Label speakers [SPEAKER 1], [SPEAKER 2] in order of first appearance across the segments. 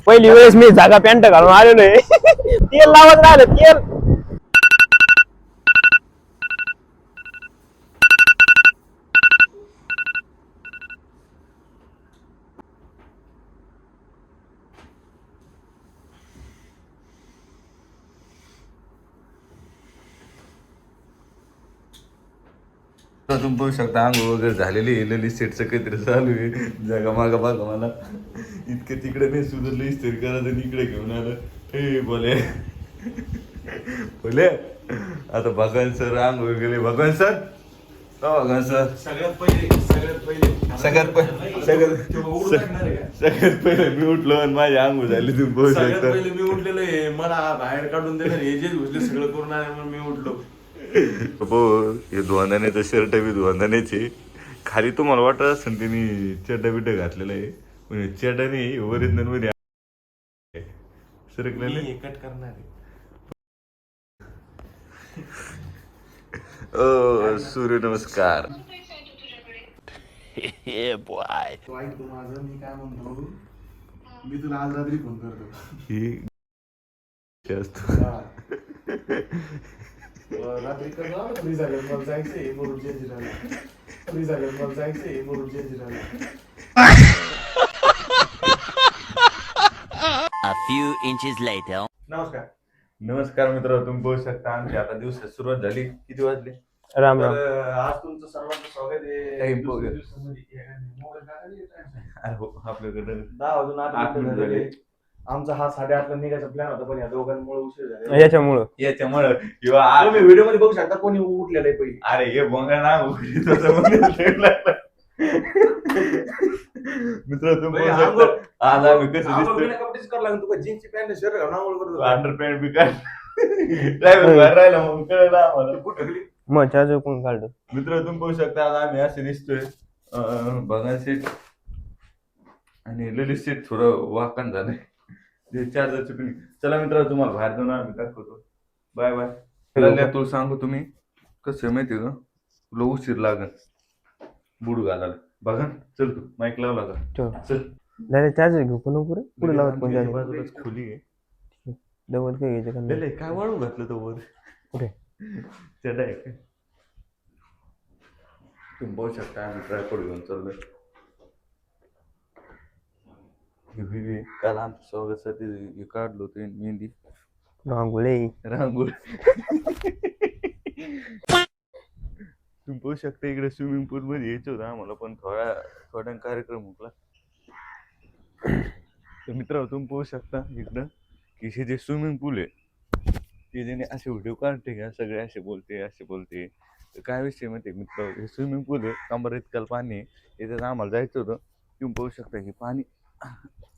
[SPEAKER 1] पहिली वेळेस मी जागा पॅन्ट घालून आलेलो आहे. तेल लावत राहिलं तेल.
[SPEAKER 2] तुम्ही बघू शकता आंघोळ वगैरे झालेली आहे. ललित सेटचं काहीतरी चालू आहे. जागा मागा बघा मला इतकं तिकडे नाही सुधारलं इस्त्री करायचं आणि इकडे घेऊन आलं. हे बोले बोले आता भगवान सर आंघोळ गेले. भगवान सर भगवान सर
[SPEAKER 3] सगळ्यात पहिले
[SPEAKER 2] सगळ्यात पहिले मी उठलो आणि माझी आंघोळ झाली. तुम्ही बघू
[SPEAKER 3] सगळ्यात
[SPEAKER 2] शकता.
[SPEAKER 3] पहिले मी उठलेलो आहे. मला बाहेर काढून दिलं हे जे घुसले सगळं करून आले म्हणून मी उठलो.
[SPEAKER 2] हो हे धुवांदाण्याचं शर्ट बी धुवांदाण्याचे. खाली तुम्हाला वाटत असेल त्यांनी चड्डा बिड्डा घातलेला आहे. म्हणजे चड्डा नाही ओरिजिनल मध्ये सरकलेले.
[SPEAKER 3] मी कट करणार आहे.
[SPEAKER 2] सूर्य नमस्कार.
[SPEAKER 1] Hey boy.
[SPEAKER 3] तू ऐक तू माझं मी काय म्हणतो. मी तुला आज रात्री फोन करतो.
[SPEAKER 2] ही असतो.
[SPEAKER 3] रात्री करतो. फ्री झालं मला जायचंय बोलून चेंज झाला. फ्री झालं मला जायचंय बोलून चेंज झाला.
[SPEAKER 4] A few inches later.
[SPEAKER 3] नमस्कार.
[SPEAKER 2] नमस्कार मित्र. तुम्ही बघू शकता आमची आता दिवसात सुरुवात झाली. किती वाजले?
[SPEAKER 1] राम राम.
[SPEAKER 3] तर आज तुमचं सर्वांचं स्वागत आहे.
[SPEAKER 2] काही
[SPEAKER 3] दुसऱ्या
[SPEAKER 2] बघ.
[SPEAKER 3] दिवसामध्ये मोबाईल काढायला येत आहे.
[SPEAKER 2] हो आपल्याकडे
[SPEAKER 3] 10 वाजून 8
[SPEAKER 2] आठ
[SPEAKER 3] मिनिटं
[SPEAKER 2] मिनिटं
[SPEAKER 3] झाले.
[SPEAKER 2] झाले.
[SPEAKER 3] आमचा हा 8:30 निघायचा प्लॅन होता पण या दोघांमुळे उशीर झाला.
[SPEAKER 1] याच्यामुळं
[SPEAKER 2] याच्यामुळं किंवा
[SPEAKER 3] तुम्ही व्हिडिओ मध्ये बघू शकता कोणी उठलेलं आहे पहिले.
[SPEAKER 2] अरे हे बोंगा ना मित्र तुम्ही बघू शकता आज आम्ही कसं दिसतो.
[SPEAKER 3] कपडेच करावं लागेल तुला. जीन्सची पॅन्ट शर्ट घालून आंघोळ करतो.
[SPEAKER 2] अंडर पॅन्ट बी काय ड्रायव्हर बाहेर राहिला मग कळलं आम्हाला.
[SPEAKER 3] कुठं गेली?
[SPEAKER 1] मग चार्जर कोण काढलं?
[SPEAKER 2] मित्र तुम्ही बघू शकता आज आम्ही असे दिसतोय. भगवान सेट आणि ललित सेट थोडं वाकण झालंय. ते चार्जरचं पिन. चला मित्र तुम्हाला बाहेर जाऊन आम्ही दाखवतो. Bye bye. तुला सांगू तुम्ही कसं आहे माहिती का तुला उशीर लागल बुड घालायला. बघा चल तू माईक लावला का चल.
[SPEAKER 1] डायरेक्ट चार्जर घेऊ पण पुढे पुढे लावत पण
[SPEAKER 2] आमच्या बाजूलाच खोली आहे.
[SPEAKER 1] डबल काय घ्यायचं का?
[SPEAKER 2] लय काय वाळू घातलं तर वर
[SPEAKER 1] कुठे?
[SPEAKER 2] चढ आहे काय तुम्ही बघू शकता आम्ही ट्रायपॉड घेऊन चाललोय. काल आमच्या स्वागतासाठी हे काढलो होते मेहंदी
[SPEAKER 1] रांगोळी.
[SPEAKER 2] रांगोळ. तुम्ही बघू शकता इकडे स्विमिंग पूल मध्ये यायचं होतं आम्हाला पण थोड्या कार्यक्रम हुकला. तर मित्र तुम्ही बघू शकता इकडं की हे जे स्विमिंग पूल आहे ते ज्याने असे व्हिडिओ काढते का सगळे असे बोलते. तर काय विषय माहिती मित्र हे स्विमिंग पूल आहे कमर इतकं पाणी आहे. याच्यात आम्हाला जायचं होतं. तुम्ही बघू शकता की पाणी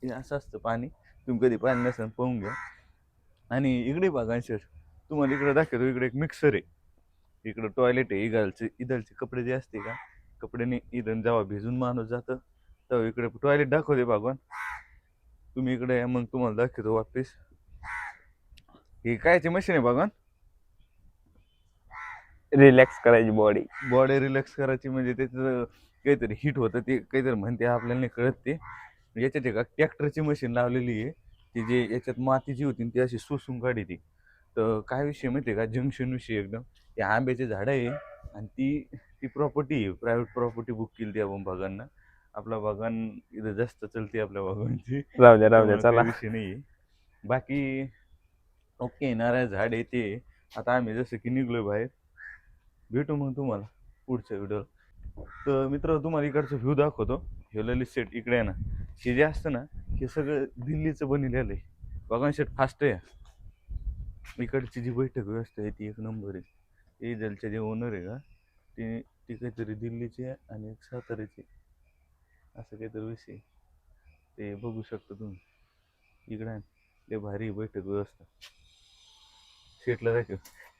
[SPEAKER 2] हे असं असतं पाणी. तुम्ही कधी पाणी नसेल पाहून घ्या. आणि इकडे बघा सर तुम्हाला इकडे दाखवतो. इकडे एक मिक्सर आहे. इकडं टॉयलेट आहे. इदलचे कपडे जे असते का कपड्याने इथं जेव्हा भिजून माणूस जातं तेव्हा इकडे टॉयलेट दाखवते भगवान. तुम्ही इकडे या मग तुम्हाला दाखवतो वापिस. हे कायची मशीन आहे भगवान?
[SPEAKER 1] रिलॅक्स करायची बॉडी
[SPEAKER 2] रिलॅक्स करायची म्हणजे त्याचं काहीतरी हिट होतं ते काहीतरी म्हणते आपल्याला नाही कळत. ते याच्यात एका ट्रॅक्टरची मशीन लावलेली आहे ती जे याच्यात माती जी होती ती अशी सोसून काढी ती. तर काय विषय माहिती आहे का जंक्शन विषयी एकदम ते आंब्याचे झाडं आहे आणि ती प्रॉपर्टी आहे प्रायव्हेट प्रॉपर्टी बुक केली ती आपण भगवानना. आपला भगवान इथं जास्त चलते आपल्या भगवानची.
[SPEAKER 1] राहू द्या चला.
[SPEAKER 2] विषय नाही बाकी ओके. नारळ झाड आहे ते. आता आम्ही जसं की निघलोय बाहेर. भेटू मग तुम्हाला पुढच्या व्हिडिओ. तर मित्र तुम्हाला इकडचं व्ह्यू दाखवतो. हे ललित सेट इकडे आहे ना हे जे असतं ना हे सगळं दिल्लीचं बनलेलं आहे. भगवान सेट फास्ट आहे. इकडची जी बैठक व्यवस्था आहे ती एक नंबर आहे. एजलचे जे ओनर आहे का ते काहीतरी दिल्लीचे आणि एक साताऱ्याचे असं काहीतरी विषय ते बघू शकता तुम्ही. इकडे ते भारी बैठक व्यवस्था. शेटला दाखव.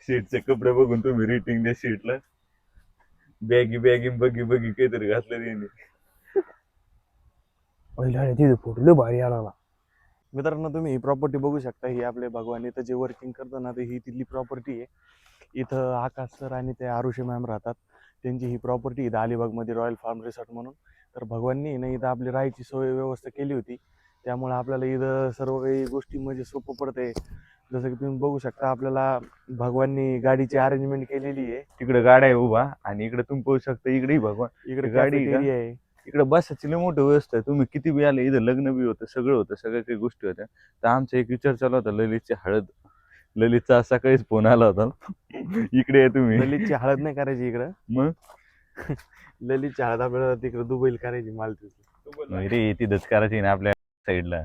[SPEAKER 2] शेटचे कपडे बघून तुम्ही रेटिंग द्या शेटला. बॅगी बगी काहीतरी घातलं त्यांनी.
[SPEAKER 1] तिथे फोटो भारी आला.
[SPEAKER 3] मित्रांनो तुम्ही ही प्रॉपर्टी बघू शकता. ही आपले भगवान इथं जे वर्किंग करतो ना ते ही तिथली प्रॉपर्टी आहे. इथं आकाश सर आणि ते आरुषी मॅम राहतात. त्यांची ही प्रॉपर्टी इथं अलिबागमध्ये रॉयल फार्म रिसॉर्ट म्हणून. तर भगवाननी ना इथं आपली राहायची सोय व्यवस्था केली होती, त्यामुळे आपल्याला इथं सर्व काही गोष्टी म्हणजे सोपं पडते. जसं की तुम्ही बघू शकता आपल्याला भगवाननी गाडीची अरेंजमेंट केलेली आहे.
[SPEAKER 2] तिकडे गाड्या आहे उभा आणि इकडे तुम्ही पाहू शकता इकडे भगवान
[SPEAKER 3] इकडे
[SPEAKER 2] गाडी आहे का?
[SPEAKER 3] एरिया आहे.
[SPEAKER 2] इकडे बसायची लई मोठी व्यवस्था आहे. तुम्ही किती बी आले इथं लग्न बी होतं, सगळं होतं, सगळ्या काही गोष्टी होत्या. तर आमचा एक विचार चालू होता ललितची हळद. ललितचा सकाळीच फोन आला होता इकडे आहे तुम्ही.
[SPEAKER 3] ललितची हळद नाही करायची इकडं.
[SPEAKER 2] मग
[SPEAKER 3] ललितची हळद आपल्याला तिकडे दुबईला करायची मालदीवला.
[SPEAKER 2] नाही रे तिथंच करायची ना आपल्या साईडला.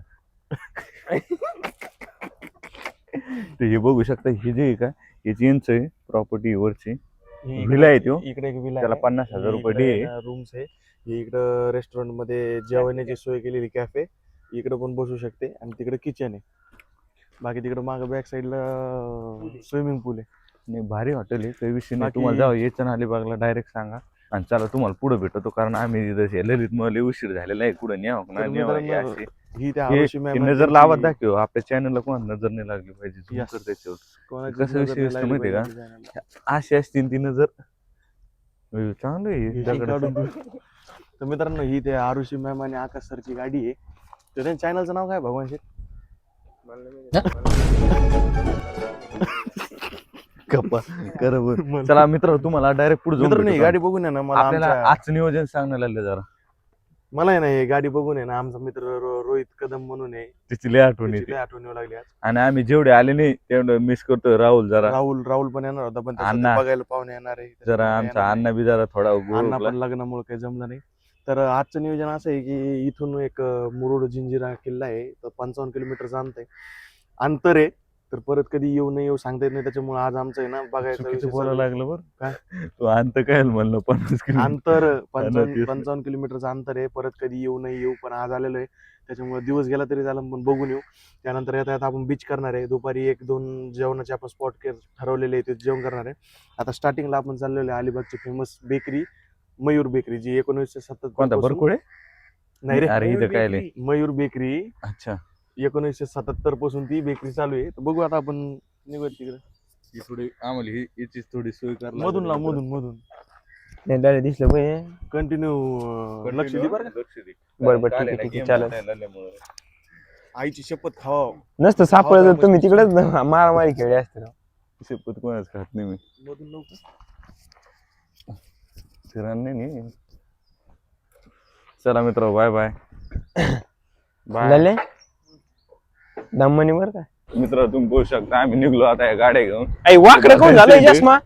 [SPEAKER 2] तर हे बघू शकता हे जे आहे का याची यांच आहे प्रॉपर्टी वरची विला आहे तो.
[SPEAKER 3] इकडे एक विला
[SPEAKER 2] त्याला 50,000 रुपये डे आहे.
[SPEAKER 3] रूम्स आहे. इकडं रेस्टॉरंट मध्ये जेवणाची सोय केलेली कॅफे, इकडे पण बसू शकते आणि तिकडे किचन आहे. बाकी तिकडे मागे बॅक साईडला स्विमिंग पूल आहे.
[SPEAKER 2] नाही भारी हॉटेल आहे, काही विषय नाही.
[SPEAKER 3] बाकी-
[SPEAKER 2] तुम्हाला जाऊ यायचं ना अलिबागला डायरेक्ट सांगा आणि चला तुम्हाला पुढे भेटतो, कारण आम्ही तिथं ललित मला उशीर झालेला आहे. कुठं न्यावं
[SPEAKER 3] तर
[SPEAKER 2] ना न्यावं हे
[SPEAKER 3] मित्रांनो,
[SPEAKER 2] असे.
[SPEAKER 3] ही त्या
[SPEAKER 2] हे-
[SPEAKER 3] आरुषी
[SPEAKER 2] हे
[SPEAKER 3] मॅम
[SPEAKER 2] नजर लावत दाखव आपल्या चॅनलला कोणाला नजर नाही लागली पाहिजे. zoom
[SPEAKER 3] Yes.
[SPEAKER 2] कर त्याच्यावर.
[SPEAKER 3] कोणाची
[SPEAKER 2] कसं
[SPEAKER 3] नजर
[SPEAKER 2] विषय
[SPEAKER 3] नाही
[SPEAKER 2] असतं
[SPEAKER 3] लागली
[SPEAKER 2] माहिती आहे
[SPEAKER 3] पाहिजे designer ला.
[SPEAKER 2] अशी असतील ती नजर. चांगलं आहे
[SPEAKER 3] ही
[SPEAKER 2] दगडाचं.
[SPEAKER 3] काढून देऊ. तर मित्रांनो ही ते आरुषी मॅम आणि आकाश सरची गाडी आहे. तर त्यांच्या चॅनलचं नाव काय भगवान शेठ?
[SPEAKER 2] गप्पा कर बरं. चला मित्र तुम्हाला डायरेक्ट पुढे जाऊन
[SPEAKER 3] मित्रांनो ही
[SPEAKER 2] भेटू.
[SPEAKER 3] गाडी बघून आहे ना मला
[SPEAKER 2] आपल्याला
[SPEAKER 3] आमच्या-
[SPEAKER 2] आजचं नियोजन सांगण्याला लागलं जरा.
[SPEAKER 3] मला आहे ना ही गाडी बघून आहे ना आमचा मित्र रोहित कदम म्हणून आहे,
[SPEAKER 2] तिची लय आठवण
[SPEAKER 3] त्याची
[SPEAKER 2] येते
[SPEAKER 3] लय आठवण येऊ लागली आज.
[SPEAKER 2] आणि आम्ही जेवढे आले नाही तेवढं मिस करतोय. राहुल जरा
[SPEAKER 3] राहुल पण येणार होता, पण त्याचं
[SPEAKER 2] अण्णा.
[SPEAKER 3] ते बघायला पाहुणे येणार आहे.
[SPEAKER 2] जरा
[SPEAKER 3] त्याच्यामुळे
[SPEAKER 2] आमचा
[SPEAKER 3] येणार
[SPEAKER 2] अण्णा बी जरा थोडा
[SPEAKER 3] नाही. अण्णा
[SPEAKER 2] गुळगुळला.
[SPEAKER 3] पण लग्नामुळे काही जमलं नाही. तर आजचं नियोजन असं आहे की इथून एक मुरुड जंजिरा किल्ला आहे, तर 55 किलोमीटरचं अंतर आहे. तर परत कधी येऊ नाही येऊ सांगता येत नाही, त्याच्यामुळे आज आमचं आहे ना बघायचं
[SPEAKER 2] चुकीचं
[SPEAKER 3] विषय
[SPEAKER 2] बोलायला
[SPEAKER 3] चालू आहे.
[SPEAKER 2] लागलं बरं
[SPEAKER 3] काय?
[SPEAKER 2] तो अंत काय म्हणलं 50 किलो.
[SPEAKER 3] अंतर
[SPEAKER 2] तेच.
[SPEAKER 3] 55 किलोमीटरचं अंतर आहे. परत कधी येऊ नाही येऊ, पण आज आलेलो आहे त्याच्यामुळे दिवस गेला तरी झालं, पण बघून येऊ. त्यानंतर येता येता आपण बीच करणार आहे. दुपारी 1-2 जेवणाचे आपण स्पॉट ठरवलेले आहे, ते जेवण करणार आहे. आता स्टार्टिंगला आपण चाललेलो आहे अलिबागची फेमस बेकरी मयूर बेकरी, जी 1970
[SPEAKER 2] कोणता बरकुळे?
[SPEAKER 3] नाही रे,
[SPEAKER 2] अरे इथं काय लय.
[SPEAKER 3] मयूर बेकरी
[SPEAKER 2] अच्छा
[SPEAKER 3] 1977 पासून ती बेकरी चालू आहे. तर बघू आता आपण निघू तिकडे.
[SPEAKER 2] ही थोडी आम्हाला याची थोडी सोय करायला
[SPEAKER 3] मधून लाव,
[SPEAKER 2] लागेल.
[SPEAKER 3] मधून
[SPEAKER 1] नाही डायरेक्ट दिसलं पाहिजे.
[SPEAKER 3] कंटिन्यू लक्ष दे बरं का.
[SPEAKER 2] लक्ष दे.
[SPEAKER 1] बरं,
[SPEAKER 2] कारण
[SPEAKER 1] ठीक आहे,
[SPEAKER 2] काय
[SPEAKER 1] ठीक आहे,
[SPEAKER 2] game
[SPEAKER 1] चालेल.
[SPEAKER 2] बघायला लागल्यामुळं.
[SPEAKER 3] आईची शपथ खावा.
[SPEAKER 1] नसतं सापडलं तर तुम्ही तिकडेच मारामारी खेळले असते.
[SPEAKER 2] शपथ कोणाच खात नाही मी.
[SPEAKER 3] मधून लवकर.
[SPEAKER 2] फिरायला नाही. चला मित्र बाय बाय.
[SPEAKER 1] झाले दमनी बर का.
[SPEAKER 2] मित्र तुम्ही बोलू शकता आम्ही निघलो आता या गाड्या घेऊन.
[SPEAKER 1] आई वाकडं कोण झालं चष्मा?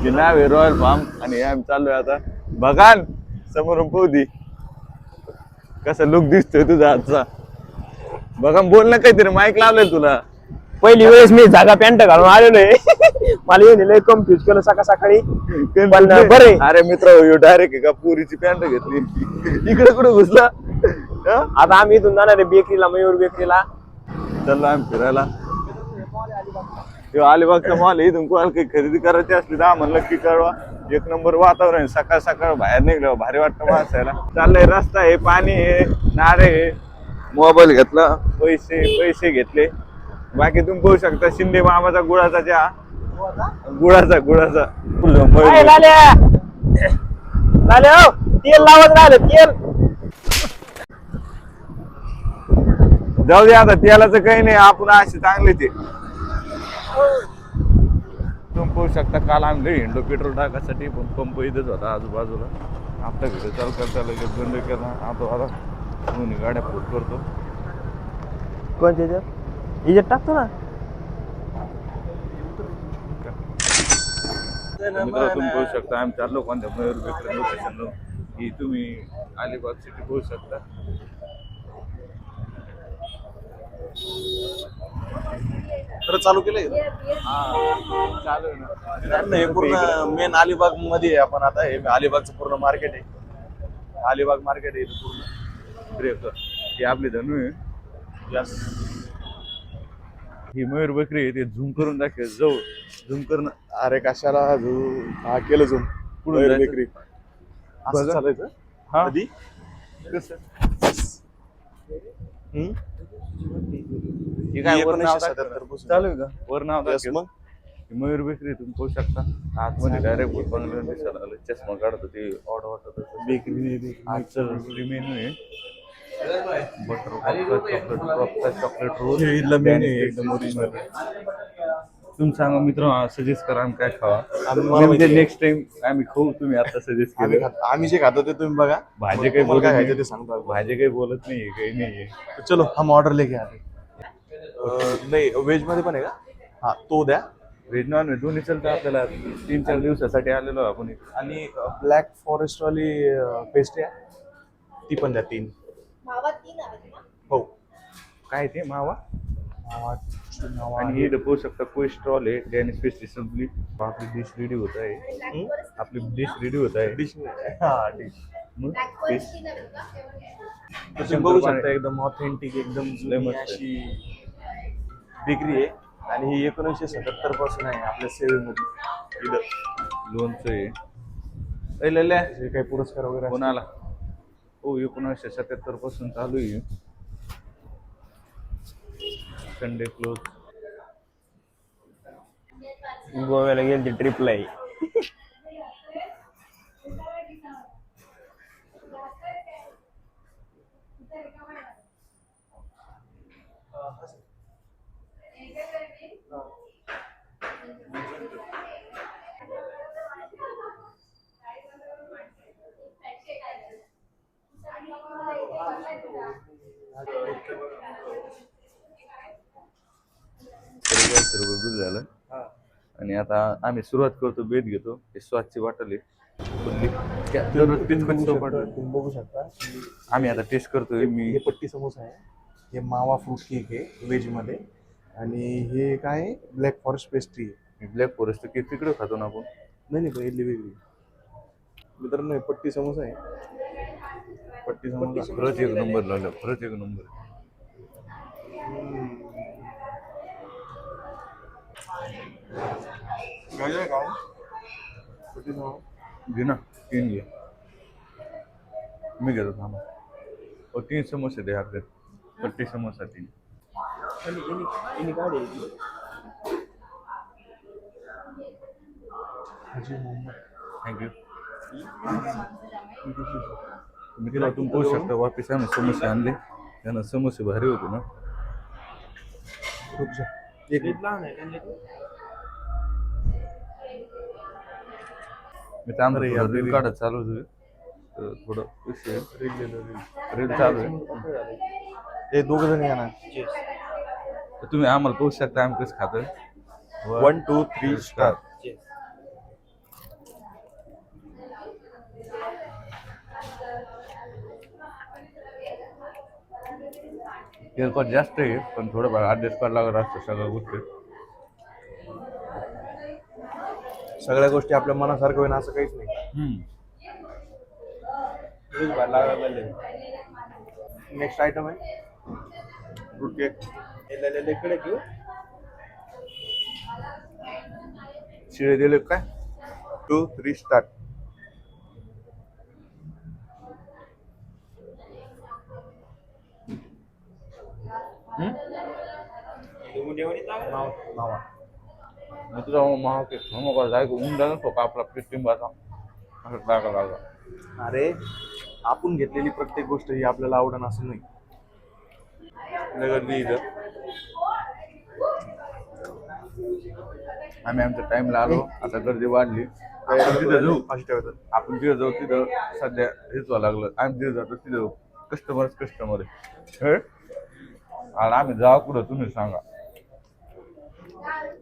[SPEAKER 2] हे नाव आहे रॉयल फार्म आणि आम्ही चाललोय आता बघाल समोरून पोहती. कसा लुक दिसतोय तुझा आजचा. बघा बोल ना काहीतरी, माईक लावलंय तुला.
[SPEAKER 1] पहिली वेळेस मी जागा पॅन्ट घालून आलेलो आहे. मला येणे लय कन्फ्युज केलं सकाळी. पण बरे
[SPEAKER 2] अरे मित्र डायरेक्ट का पुरीची पॅन्ट घेतली इकडे कुठे घुसला.
[SPEAKER 1] आता आम्ही इथून जाणार आहे बेकरीला, मयूर बेकरीला.
[SPEAKER 2] चाललो आम्ही फिरायला. अलिबागचा मॉल इथून कोणाला काही खरेदी करायची असली तर आम्हाला नक्की कळवा. 1 नंबर वातावरण. सकाळ सकाळ बाहेर निघलो भारी वाटतं माणसाला. चाललंय रस्ता आहे, पाणी आहे, नारे आहे. मोबाईल घेतला, पैसे घेतले. बाकी तुम्ही पाहू शकता शिंदे मामाचा गुळाचा चहा. गुळाचा
[SPEAKER 1] काय लाल्या लाल्या हो, तेल लावत राहिलं तेल.
[SPEAKER 2] जाऊ दे आता तेलाचं काही नाही, आपण असे चांगले ते. तुम्ही पाहू शकता काल आम्ही हिंडो पेट्रोल टाकायसाठी, पण पंप इथंच होता आजूबाजूला. आपला व्हिडिओ चालू करता लगेच बंद केला. आता दोन्ही गाड्या फुट करतो.
[SPEAKER 1] कोणत्या याच्यात टाकतो ना.
[SPEAKER 2] मित्र तुम्ही पाहू शकता आम्ही चाललो कोणत्या मयूर बेकरी लोकेशनला. ही तुम्ही अलिबाग सिटी पाहू शकता.
[SPEAKER 3] खरं चालू केलंय
[SPEAKER 2] चालू आहे ना.
[SPEAKER 3] हे पूर्ण मेन अलिबाग मध्ये आहे. आपण आता हे अलिबागचं पूर्ण मार्केट आहे. अलिबाग मार्केट आहे इथं पूर्ण.
[SPEAKER 2] ब्रेकर ही आपली धनू आहे.
[SPEAKER 3] यस.
[SPEAKER 2] ही मयूर बेकरी आहे. ते झूम करून दाखव जवळ झूम करणं.
[SPEAKER 3] अरे कशाला हा केलं झूम
[SPEAKER 2] पुढे जायचं.
[SPEAKER 3] बेकरी असं
[SPEAKER 2] बघा.
[SPEAKER 3] चालायचं
[SPEAKER 2] हा
[SPEAKER 3] कधी
[SPEAKER 2] कसं
[SPEAKER 3] हम्म?
[SPEAKER 2] हे काय वर नाव
[SPEAKER 3] 1977
[SPEAKER 2] दाखव.
[SPEAKER 3] पासून.
[SPEAKER 2] चालू आहे का वर नाव
[SPEAKER 3] Yes,
[SPEAKER 2] दाखव.
[SPEAKER 3] मग
[SPEAKER 2] मयूर बेकरी तुम्ही पाहू शकता. आतमध्ये डायरेक्ट भूत बंगला दिसायला लागलं. चष्मा काढत ते ऑर्डर वाटत
[SPEAKER 3] बेकरी
[SPEAKER 2] आजचं फ्री मेनू आहे. बटर चॉकलेट रोल
[SPEAKER 3] इथला मेनू आहे एकदम ओरिजिनल.
[SPEAKER 2] तुम्ही सांगा मित्र सजेस्ट करा आम्ही काय खावा.
[SPEAKER 3] मला
[SPEAKER 2] म्हणजे
[SPEAKER 3] माहिती
[SPEAKER 2] नेक्स्ट टाइम आम्ही खाऊ. तुम्ही आता सजेस्ट केलं.
[SPEAKER 3] आम्ही जे खातो ते तुम्ही बघा.
[SPEAKER 2] भाजी काही
[SPEAKER 3] तुम्हाला
[SPEAKER 2] बोलत
[SPEAKER 3] काय
[SPEAKER 2] नाही.
[SPEAKER 3] खायचं ते सांगतो.
[SPEAKER 2] भाजी काही बोलत नाही काही नाहीये.
[SPEAKER 3] तो चलो हम ऑर्डर लेके आते. नाही व्हेज मध्ये पण आहे का? हा तो द्या.
[SPEAKER 2] व्हेज नॉन व्हेज दोन्ही चालतं आपल्याला. 3-4 दिवसासाठी आलेलो आपण.
[SPEAKER 3] आणि ब्लॅक फॉरेस्ट वाली पेस्ट्री आहे ती पण द्या 3. हो
[SPEAKER 2] काय ते मावा.
[SPEAKER 3] नाव
[SPEAKER 2] आणि हे पाहू शकता कोलेस्ट्रॉल आहे. डॅनिश पेस्ट्री संपली. आपली डिश रेडी होत आहे. आपली डिश रेडी होत आहे.
[SPEAKER 3] डिश हा डिश
[SPEAKER 2] मग
[SPEAKER 3] तुम्ही बघू शकता एकदम ऑथेंटिक एकदम जुनी
[SPEAKER 2] मस्त.
[SPEAKER 3] अशी बेकरी आहे. आणि ही 1977 पासून आहे आपल्या सेवेमध्ये. इथं
[SPEAKER 2] लोणचं आहे. लल्या
[SPEAKER 3] जे काही पुरस्कार वगैरे
[SPEAKER 2] कोणाला हो 1977 पासून चालू आहे. Sunday close.
[SPEAKER 1] गोव्याला गेली ट्रिपला आहे.
[SPEAKER 2] बिल झालं. आणि आता आम्ही सुरुवात करतो. बेत घेतो. हे स्वादची बॉटल आहे.
[SPEAKER 3] तुम्ही बघू शकता.
[SPEAKER 2] आम्ही आता टेस्ट करतोय. मी
[SPEAKER 3] हे पट्टी समोसा आहे. हे मावा फ्रूट केक आहे व्हेज मध्ये. आणि हे काय आहे ब्लॅक फॉरेस्ट पेस्ट्री आहे.
[SPEAKER 2] ब्लॅक फॉरेस्ट केक तिकडे खातो ना आपण.
[SPEAKER 3] नाही पहिली वेगळी मित्रांनो. हे पट्टी समोसा आहे. पट्टी समोसा
[SPEAKER 2] खरंच एक नंबर लागलं. खरंच एक नंबर. घे ना 3 घे. मी घेतो थांबा. 3 समोसे दे आपले. पट्टी समोसा 3. थँक्यू. मी तिला तुम्ही पोहू शकता. वापिस आम्ही समोसे आणले. त्यांना समोसे भारी होते ना.
[SPEAKER 3] एक
[SPEAKER 2] मी त्यामध्ये रील काढत चालू होतो. तर थोडं विषय रील चालू आहे.
[SPEAKER 3] हे 2 जण या ना.
[SPEAKER 2] तर तुम्ही आम्हाला पोहू शकता आम्ही कसं खातोय.
[SPEAKER 3] 1 2 3 स्टार.
[SPEAKER 2] तेलकट जास्त आहे पण थोडंफार ॲडजस्ट करावं लागत असतं सगळ्या गोष्टी.
[SPEAKER 3] सगळ्या गोष्टी आपल्या मनासारखं होईना असं काहीच नाही. नेक्स्ट आयटम आहे फ्रूट केक.
[SPEAKER 2] शिळे दिले काय.
[SPEAKER 3] 2 3 स्टार्ट.
[SPEAKER 2] मी तुझा महाग केक मग जाय उंडा नसतो का आपला टिंबाचा असं टाका लागला.
[SPEAKER 3] अरे आपण घेतलेली प्रत्येक गोष्ट ही आपल्याला आवडणं असं नाही. गर्दी इथं
[SPEAKER 2] आम्ही आमच्या टाइमला आलो. आता गर्दी वाढली. तिथं जाऊ. आपण तिथं जाऊ. तिथं सध्या हेच व्हावं लागलं. आम्ही तिथं जातो तिथं कस्टमर आहे. आणि आम्ही जाऊ कुठं तुम्ही सांगा.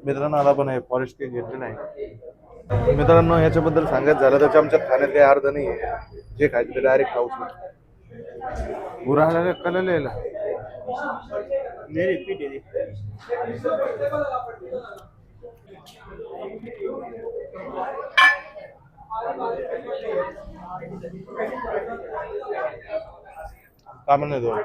[SPEAKER 3] मित्रांनो आता पण आहे फॉरेस्ट केक घेतलेला आहे. मित्रांनो ह्याच्याबद्दल सांगायचं झालं तर आमच्या खाण्यात काही अर्ध नाही आहे. जे खायचं ते डायरेक्ट खाऊच नाही.
[SPEAKER 2] उराला कललेला
[SPEAKER 3] काय म्हणत तो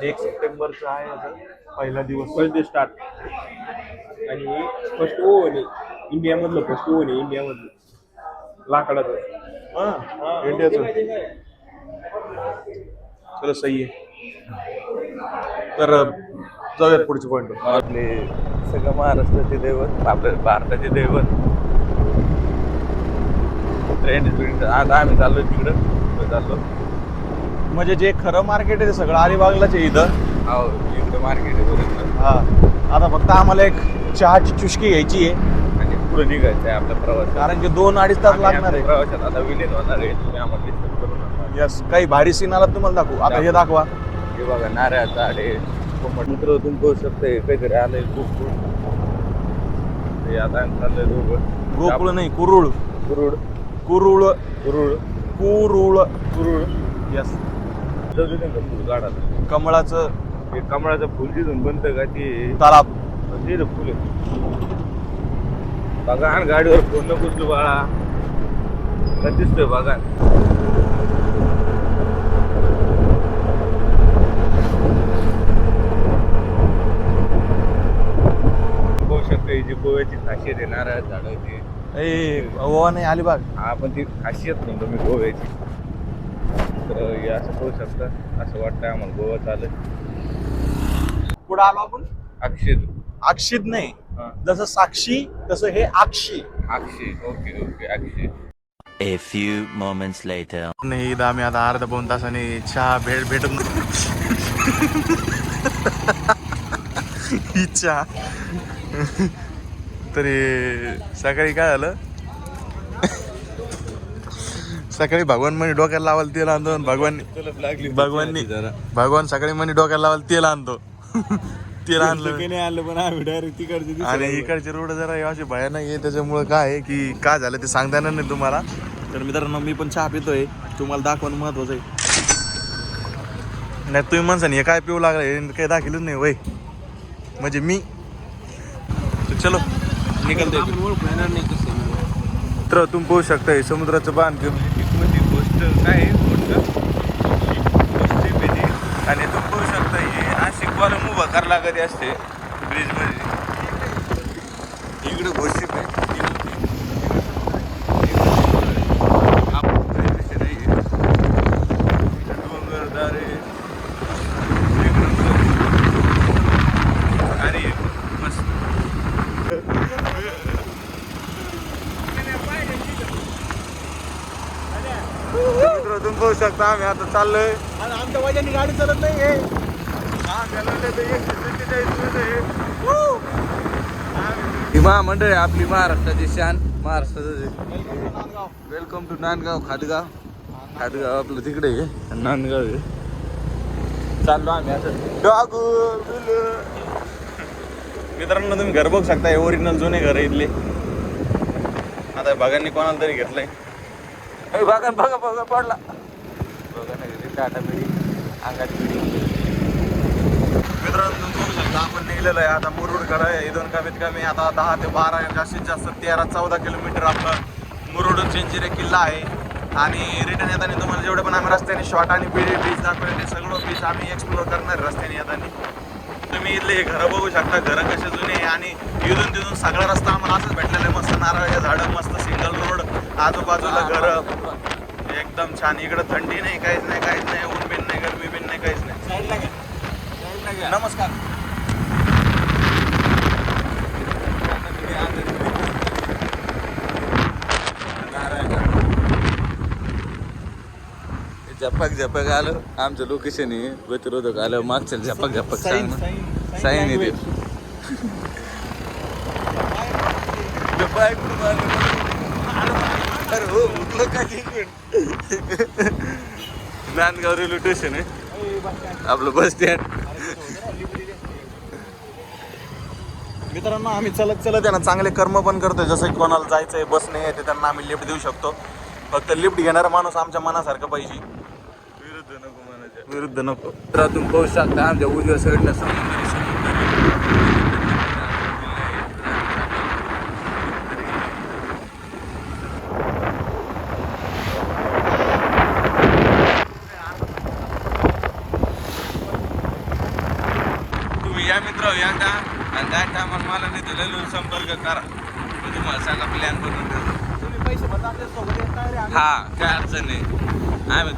[SPEAKER 3] 1 सप्टेंबरचा आहे आता पहिला दिवस
[SPEAKER 1] स्टार्ट. आणि फर्स्ट ओव्हन आहे इंडियामधलं. फर्स्ट ओव्हन आहे इंडियामधलं लाकडाचं.
[SPEAKER 3] इंडियाचं चलो सही आहे. तर जाऊयात पुढच्या पॉईंटवर.
[SPEAKER 2] आपले सगळं महाराष्ट्राचे दैवत, आपल्या भारताचे दैवत ट्रेन. आता आम्ही चाललो तिकडं चाललो.
[SPEAKER 3] म्हणजे जे खरं मार्केट आहे ते सगळं अलिबागलाच आहे इथं.
[SPEAKER 2] हो इकडं मार्केट आहे बरोबर.
[SPEAKER 3] हा आता फक्त आम्हाला एक चहाची चुष्की घ्यायची आहे
[SPEAKER 2] आणि पुढे निघायचं आहे आपला प्रवास.
[SPEAKER 3] कारण की 2-2.5 तास लागणार आहे.
[SPEAKER 2] प्रवासात आता विलीन होणार आहे. तुम्ही आम्हाला डिस्टर्ब करू नका.
[SPEAKER 3] यस काही भारी सीन आला तुम्हाला दाखवू. आता हे दाखवा.
[SPEAKER 2] हे बघा नारळाचं झाड आहे. मित्र तुम्ही बघू शकता काहीतरी आलंय गोकुळ. हे आता आम्ही चाललंय दोघं.
[SPEAKER 3] गोकुळ नाही कुरुळ.
[SPEAKER 2] कुरुड
[SPEAKER 3] कुरुळ
[SPEAKER 2] कुरुड
[SPEAKER 3] कुरुळ
[SPEAKER 2] कुरुड.
[SPEAKER 3] यस.
[SPEAKER 2] जाऊ दे का फुल काढायला.
[SPEAKER 3] कमळाचं
[SPEAKER 2] हे कमळाचं फुल तिथून बनतं का ते
[SPEAKER 3] तालाब.
[SPEAKER 2] ते फुल आहे. बघा गाडीवर फोन नको उचलू बाळा. का दिसतोय बघा. होऊ शकतं ही जी गोव्याची खासियत आहे नारळ झाडाची.
[SPEAKER 3] गोवा नाही अलिबाग.
[SPEAKER 2] हा पण ती खासियत म्हणतो मी गोव्याची. तर हे असं होऊ शकतं. असं वाटतं आम्हाला गोवा चालेल.
[SPEAKER 3] पुढे आलो आपण.
[SPEAKER 2] अक्षित.
[SPEAKER 3] अक्षित नाही
[SPEAKER 2] हा.
[SPEAKER 3] जसं साक्षी तसं हे Akshi.
[SPEAKER 2] Akshay. Okay okay Akshay.
[SPEAKER 4] A few moments later.
[SPEAKER 3] नाही इथं आम्ही आता अर्धा 2 तासाने चहा भेटत ही चहा. तरी सकाळी काय झालं. सकाळी भगवान म्हणे डोक्याला लावायला तेल आणतो. भगवान सकाळी म्हणे डोक्याला लावायला तेल आणतो. तेल आणलं पण आम्ही डायरेक्ट तिकडचे. आणि इकडचे रोड जरा असे भयानक आहे. त्याच्यामुळे काय आहे की काय झालं ते सांगता येणार नाही तुम्हाला. तर मित्रांनो मी पण चहा पितोय. तुम्हाला दाखवणं महत्वाचं आहे. नाही तुम्ही म्हणसा हे काय पिऊ लागला हे काही दाखवलंच नाही वय. म्हणजे मी चलो निकलतोय.
[SPEAKER 2] मित्र तुम्ही पाहू शकता समुद्राचं बांधकाम. गोष्ट काय आहे गोष्ट आणि तुम्ही पाहू शकता हे अशी कॉलम उभा करायला लागत असते ब्रिज मध्ये. इकडे गोष्ट आहे.
[SPEAKER 3] तुम्ही पाहू शकता आम्ही आता चाललोय. आमच्या वजाने गाडी चालत नाही.
[SPEAKER 2] मंडळी आपली महाराष्ट्राची शान. महाराष्ट्राचं वेलकम टू नांदगाव. खादगाव आपलं तिकडे आहे. नांदगाव आहे. चाललो आम्ही आता.
[SPEAKER 3] मित्रांनो तुम्ही घर बघू शकता. हे ओरिजिनल जुने घर इथले. आता भागांनी कोणाला तरी घेतलंय.
[SPEAKER 2] बघा बघा बघा पडला. बघा नाही टाटा पिढी अंगात पिढी.
[SPEAKER 3] मित्रांनो तुम्ही बघू शकता आपण निघलेलो आहे आता मुरुडकडे. इथून कमीत कमी आता 10 ते 12 जास्तीत जास्त 13-14 किलोमीटर आपलं मुरुड चिंचिरे किल्ला आहे. आणि रिटर्न येताना तुम्हाला जेवढे पण आम्ही रस्त्याने शॉर्ट आणि बीच दाखवले ते सगळं बीच आम्ही एक्सप्लोर करणार रस्त्याने येताना. तुम्ही इथले हे घरं बघू शकता. घरं कसे जुने आहे. आणि इथून तिथून सगळा रस्ता आम्हाला असंच भेटलेलं आहे. मस्त नारळाच्या झाडं, मस्त सिंगल रोड, आजूबाजूला घरं एकदम छान. इकडं थंडी नाही काहीच नाही ऊन बिन नाही गरमी बिन नाही काहीच नाही. नमस्कार.
[SPEAKER 2] झपक आलं. आमचं लोकेशन आहे गतिरोधक आलं. मागच्या झपक साईन येते. अरे हो नांदगाव रेल्वे स्टेशन आहे आपलं बस स्टँड.
[SPEAKER 3] मित्रांनो आम्ही चलत आहे ना चांगले कर्म पण करतोय. जसं की कोणाला जायचंय बसने येते त्यांना आम्ही लिफ्ट देऊ शकतो. फक्त लिफ्ट घेणारा माणूस आमच्या मनासारखं पाहिजे. विरुद्ध नको.
[SPEAKER 2] तर तुम्ही पाहू शकता आमच्या उजव्या साईडनं समुद्र. तुम्ही या मित्र एकदा आणि त्या टायमाला मला नाही दिलेलं संपर्क करा. मी तुम्हाला सगळा प्लॅन बनवून देतो. हा काय अडचण नाही. आम्ही